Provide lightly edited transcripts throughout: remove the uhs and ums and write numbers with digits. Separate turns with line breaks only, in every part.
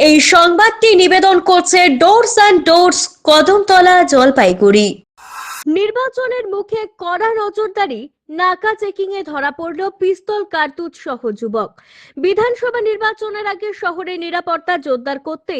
এই সংবাদটি নিবেদন করছে doors and doors, Kadamtala, Jalpaiguri. নির্বাচনের মুখে কড়া নজরদারি, নাকা চেকিং এ ধরা পড়ল পিস্তল কার্তুজ সহ যুবক। বিধানসভা নির্বাচনের আগে শহরে নিরাপত্তা জোরদার করতে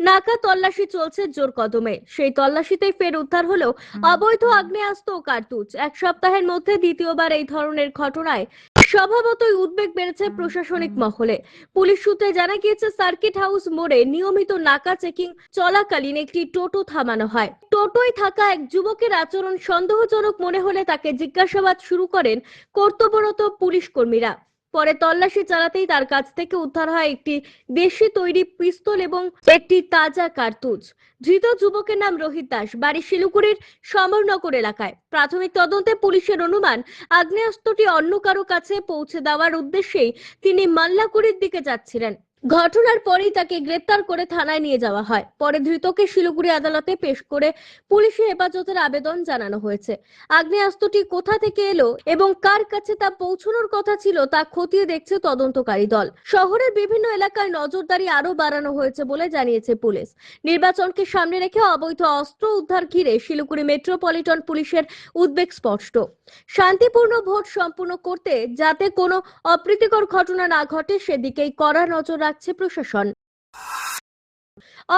নাকা তল্লাশি চলছে জোর কদমে। সেই তল্লাশিতেই ফের উদ্ধার হলো অবৈধ আগ্নেয়াস্ত্র ও কার্তুজ। এক সপ্তাহের মধ্যে দ্বিতীয়বার এই ধরনের ঘটনায় স্বভাবতই উদ্বেগ বেড়েছে প্রশাসনিক মহলে। পুলিশ সূত্রে জানা গিয়েছে, সার্কিট হাউস মোড়ে নিয়মিত নাকা চেকিং চলাকালীন একটি টোটো থামানো হয়। টোটোয় থাকা এক যুবকের আচরণ সন্দেহজনক মনে হলে তাকে জিজ্ঞাসাবাদ শুরু করেন কর্তব্যরত পুলিশ কর্মীরা। পরে তল্লাশি চালাতেই তার কাছ থেকে উদ্ধার হয় একটি দেশি তৈরি পিস্তল এবং একটি তাজা কার্তুজ। ধৃত যুবকের নাম রোহিত দাস, বাড়ি শিলিগুড়ির সমরনগর এলাকায়। প্রাথমিক তদন্তে পুলিশের অনুমান, আগ্নেয়াস্ত্রটি অন্য কারো কাছে পৌঁছে দেওয়ার উদ্দেশ্যেই তিনি মাল্লাকুড়ির দিকে যাচ্ছিলেন। ঘটনার পরেই তাকে গ্রেপ্তার করে থানায় নিয়ে যাওয়া হয়। পরে ধৃতকে শিলিগুড়ি আদালতে পেশ করে পুলিশি হেফাজতের আবেদন জানানো হয়েছে। আগ্নেয়াস্ত্রটি কোথা থেকে এলো এবং কার কাছে তা পৌঁছানোর কথা ছিল তা খতিয়ে দেখছে তদন্তকারী দল। শহরের বিভিন্ন এলাকায় নজরদারি আরো বাড়ানো হয়েছে বলে জানিয়েছে পুলিশ। নির্বাচনকে সামনে রেখে অবৈধ অস্ত্র উদ্ধার ঘিরে শিলিগুড়ি মেট্রোপলিটন পুলিশের উদ্বেগ স্পষ্ট। শান্তিপূর্ণ ভোট সম্পূর্ণ করতে যাতে কোনো অপ্রীতিকর ঘটনা না ঘটে সেদিকেই কড়া নজর রাখছে প্রশাসন।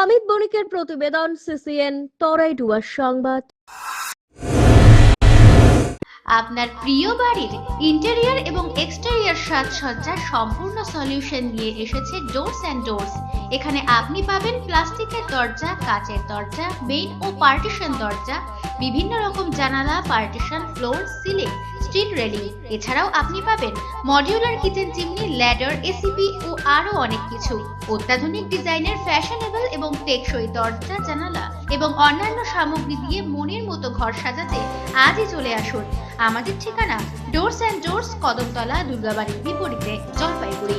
অমিত বণিকের প্রতিবেদন, সিসিএন, তরাইডুয়ার সংবাদ।
আপনার প্রিয় বাড়ির ইন্টেরিয়র এবং এক্সটেরিয়র সাজসজ্জার সম্পূর্ণ সলিউশন নিয়ে এসেছে ডোরস অ্যান্ড ডোরস। এখানে আপনি পাবেন প্লাস্টিকের দরজা, কাচের দরজা, মেইন ও পার্টিশন দরজা, বিভিন্ন রকম জানালা, partition, floor, ceiling, steel railing. এছাড়াও আপনি পাবেন modular kitchen chimney, ladder, ACP ও আরো অনেক কিছু। অত্যাধুনিক ডিজাইনের ফ্যাশনেবল এবং টেকসই দরজা, জানালা এবং অন্যান্য সামগ্রী দিয়ে মনের মতো ঘর সাজাতে আজই চলে আসুন। আমাদের ঠিকানা ডোরস অ্যান্ড ডোরস, কদমতলা, দুর্গাবাড়ির বিপরীতে, জলপাইগুড়ি।